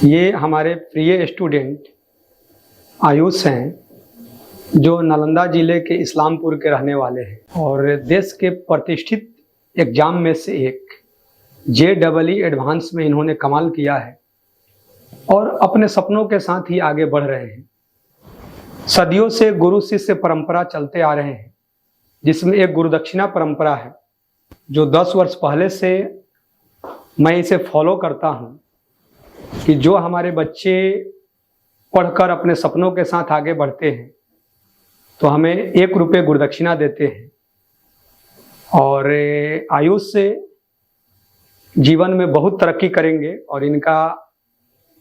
ये हमारे प्रिय स्टूडेंट आयुष हैं, जो नालंदा जिले के इस्लामपुर के रहने वाले हैं और देश के प्रतिष्ठित एग्जाम में से एक JEE एडवांस में इन्होंने कमाल किया है और अपने सपनों के साथ ही आगे बढ़ रहे हैं। सदियों से गुरु शिष्य परंपरा चलते आ रहे हैं, जिसमें एक गुरुदक्षिणा परंपरा है जो 10 वर्ष पहले से मैं इसे फॉलो करता हूँ कि जो हमारे बच्चे पढ़कर अपने सपनों के साथ आगे बढ़ते हैं तो हमें 1 रुपये गुरुदक्षिणा देते हैं। और आयुष से जीवन में बहुत तरक्की करेंगे और इनका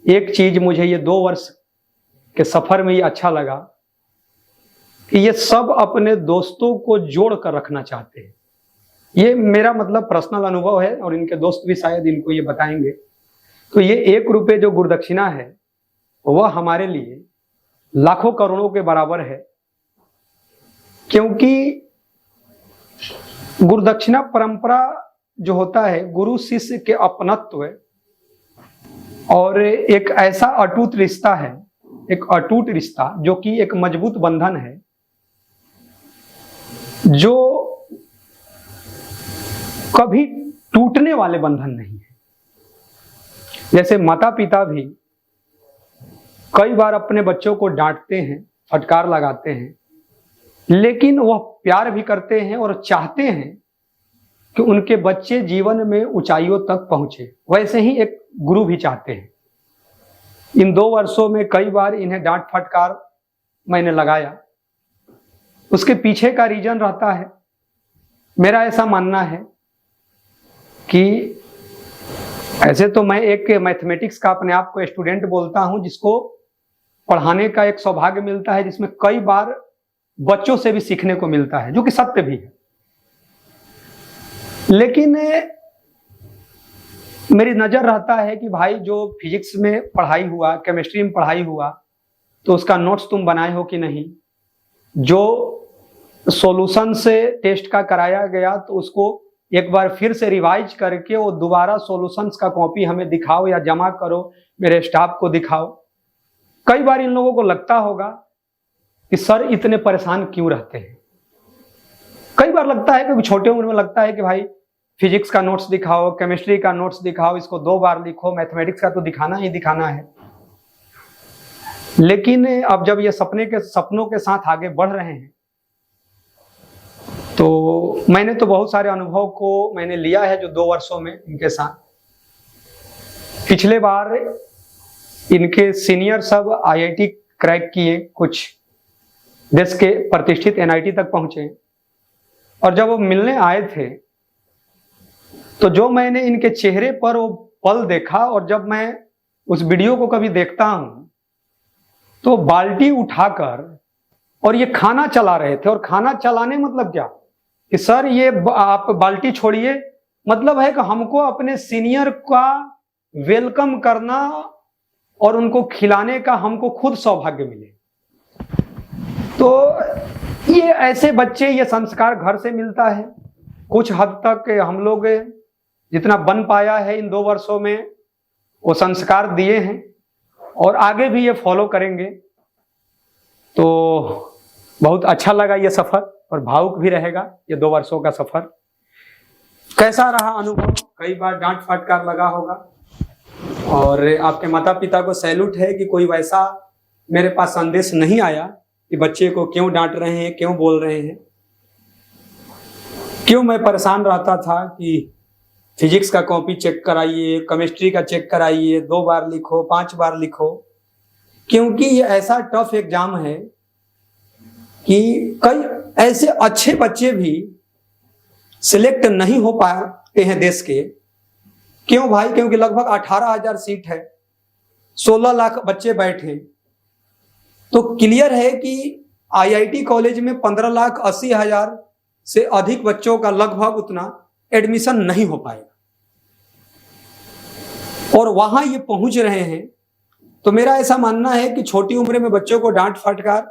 एक चीज मुझे ये 2 वर्ष के सफर में ये अच्छा लगा कि ये सब अपने दोस्तों को जोड़ कर रखना चाहते हैं। ये मेरा मतलब पर्सनल अनुभव है और इनके दोस्त भी शायद इनको ये बताएंगे। तो ये 1 रुपये जो गुरुदक्षिणा है वह हमारे लिए लाखों करोड़ों के बराबर है, क्योंकि गुरुदक्षिणा परंपरा जो होता है गुरु शिष्य के अपनत्व और एक ऐसा अटूट रिश्ता है, एक अटूट रिश्ता जो कि एक मजबूत बंधन है, जो कभी टूटने वाले बंधन नहीं है। जैसे माता पिता भी कई बार अपने बच्चों को डांटते हैं, फटकार लगाते हैं, लेकिन वह प्यार भी करते हैं और चाहते हैं कि उनके बच्चे जीवन में ऊंचाइयों तक पहुंचे। वैसे ही एक गुरु भी चाहते हैं। इन 2 वर्षों में कई बार इन्हें डांट फटकार मैंने लगाया। उसके पीछे का रीजन रहता है, मेरा ऐसा मानना है कि ऐसे तो मैं एक मैथमेटिक्स का अपने आप को स्टूडेंट बोलता हूं, जिसको पढ़ाने का एक सौभाग्य मिलता है, जिसमें कई बार बच्चों से भी सीखने को मिलता है, जो कि सत्य भी है। लेकिन मेरी नजर रहता है कि भाई जो फिजिक्स में पढ़ाई हुआ, केमिस्ट्री में पढ़ाई हुआ, तो उसका नोट्स तुम बनाए हो कि नहीं। जो सॉल्यूशन से टेस्ट का कराया गया तो उसको एक बार फिर से रिवाइज करके वो दोबारा सॉल्यूशंस का कॉपी हमें दिखाओ या जमा करो, मेरे स्टाफ को दिखाओ। कई बार इन लोगों को लगता होगा कि सर इतने परेशान क्यों रहते हैं। कई बार लगता है, क्योंकि छोटे उम्र में लगता है कि भाई फिजिक्स का नोट्स दिखाओ, केमिस्ट्री का नोट्स दिखाओ, इसको 2 बार लिखो, मैथमेटिक्स का तो दिखाना ही दिखाना है। लेकिन अब जब ये सपनों के साथ आगे बढ़ रहे हैं तो मैंने तो बहुत सारे अनुभव को मैंने लिया है जो 2 वर्षों में इनके साथ। पिछले बार इनके सीनियर सब IIT क्रैक किए, कुछ देश के प्रतिष्ठित NIT तक पहुंचे, और जब वो मिलने आए थे तो जो मैंने इनके चेहरे पर वो पल देखा, और जब मैं उस वीडियो को कभी देखता हूं तो बाल्टी उठाकर और ये खाना चला रहे थे। और खाना चलाने मतलब क्या कि सर ये आप बाल्टी छोड़िए, मतलब है कि हमको अपने सीनियर का वेलकम करना और उनको खिलाने का हमको खुद सौभाग्य मिले। तो ये ऐसे बच्चे, ये संस्कार घर से मिलता है। कुछ हद तक हम लोग जितना बन पाया है इन 2 वर्षों में वो संस्कार दिए हैं और आगे भी ये फॉलो करेंगे। तो बहुत अच्छा लगा ये सफर और भावुक भी रहेगा ये 2 वर्षों का सफर। कैसा रहा अनुभव? कई बार डांट फटकार लगा होगा और आपके माता पिता को सैल्यूट है कि कोई वैसा मेरे पास संदेश नहीं आया कि बच्चे को क्यों डांट रहे हैं, क्यों बोल रहे हैं। क्यों मैं परेशान रहता था कि फिजिक्स का कॉपी चेक कराइए, केमिस्ट्री का चेक कराइए, 2 बार लिखो, 5 बार लिखो, क्योंकि ये ऐसा टफ एग्जाम है कि कई ऐसे अच्छे बच्चे भी सिलेक्ट नहीं हो पाते हैं देश के। क्यों भाई? क्योंकि लगभग 18,000 सीट है, 16 लाख बच्चे बैठे, तो क्लियर है कि IIT कॉलेज में 15,80,000 से अधिक बच्चों का लगभग उतना एडमिशन नहीं हो पाएगा, और वहां ये पहुंच रहे हैं। तो मेरा ऐसा मानना है कि छोटी उम्र में बच्चों को डांट फटकार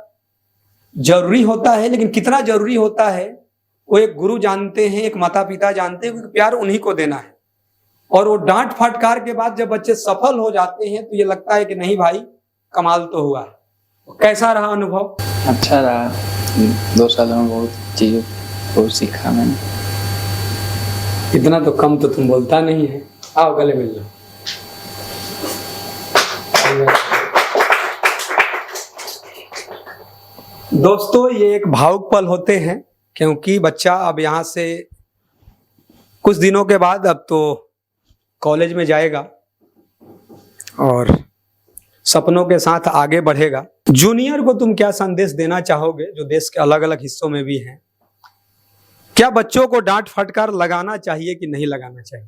जरूरी होता है, लेकिन कितना जरूरी होता है वो एक गुरु जानते हैं, एक माता पिता जानते हैं, क्योंकि प्यार उन्हीं को देना है। और वो डांट फटकार के बाद जब बच्चे सफल हो जाते हैं तो ये लगता है कि नहीं भाई कमाल तो हुआ है। कैसा रहा अनुभव? अच्छा रहा, 2 सालों में बहुत चीज़ों को सीखा मैंने। इतना तो कम तो तुम बोलता नहीं है। आओ गले मिल लो। दोस्तों ये एक भावुक पल होते हैं क्योंकि बच्चा अब यहाँ से कुछ दिनों के बाद अब तो कॉलेज में जाएगा और सपनों के साथ आगे बढ़ेगा। जूनियर को तुम क्या संदेश देना चाहोगे जो देश के अलग अलग हिस्सों में भी हैं? क्या बच्चों को डांट फटकार लगाना चाहिए कि नहीं लगाना चाहिए?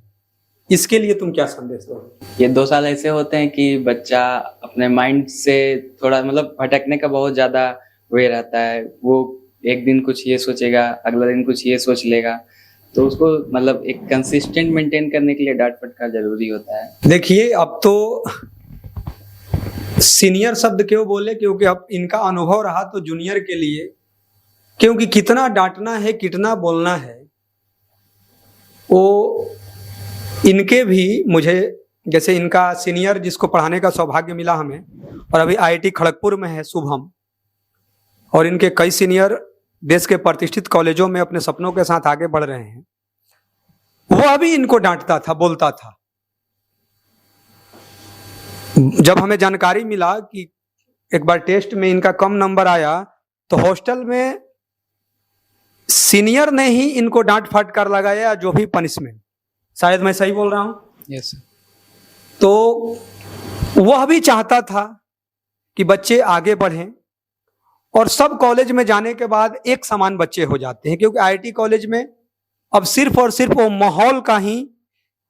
इसके लिए तुम क्या संदेश दोगे? ये 2 साल ऐसे होते हैं कि बच्चा अपने माइंड से थोड़ा मतलब भटकने का बहुत ज़्यादा वे रहता है। वो एक दिन कुछ ये सोचेगा, अगला दिन कुछ ये सोच लेगा, तो उसको मतलब एक कंसिस्टेंट मेंटेन करने के लिए डांट फटकार जरूरी होता है। देखिए अब तो सीनियर शब्द क्यों बोले, क्योंकि अब इनका अनुभव रहा तो जूनियर के लिए, क्योंकि कितना डांटना है कितना बोलना है वो इनके भी, मुझे जैसे इनका सीनियर जिसको पढ़ाने का सौभाग्य मिला हमें और अभी IIT खड़गपुर में है शुभम, और इनके कई सीनियर देश के प्रतिष्ठित कॉलेजों में अपने सपनों के साथ आगे बढ़ रहे हैं, वो अभी इनको डांटता था, बोलता था। जब हमें जानकारी मिला कि एक बार टेस्ट में इनका कम नंबर आया तो हॉस्टल में सीनियर ने ही इनको डांट फटकार लगाया, जो भी पनिशमेंट। शायद मैं सही बोल रहा हूं? यस। तो वह भी चाहता था कि बच्चे आगे बढ़ें और सब कॉलेज में जाने के बाद एक समान बच्चे हो जाते हैं, क्योंकि IIT कॉलेज में अब सिर्फ और सिर्फ वो माहौल का ही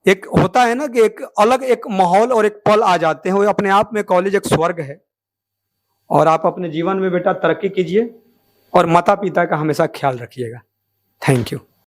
एक होता है ना कि एक अलग एक माहौल और एक पल आ जाते हैं। वो अपने आप में कॉलेज एक स्वर्ग है। और आप अपने जीवन में बेटा तरक्की कीजिए और माता पिता का हमेशा ख्याल रखिएगा। Thank you.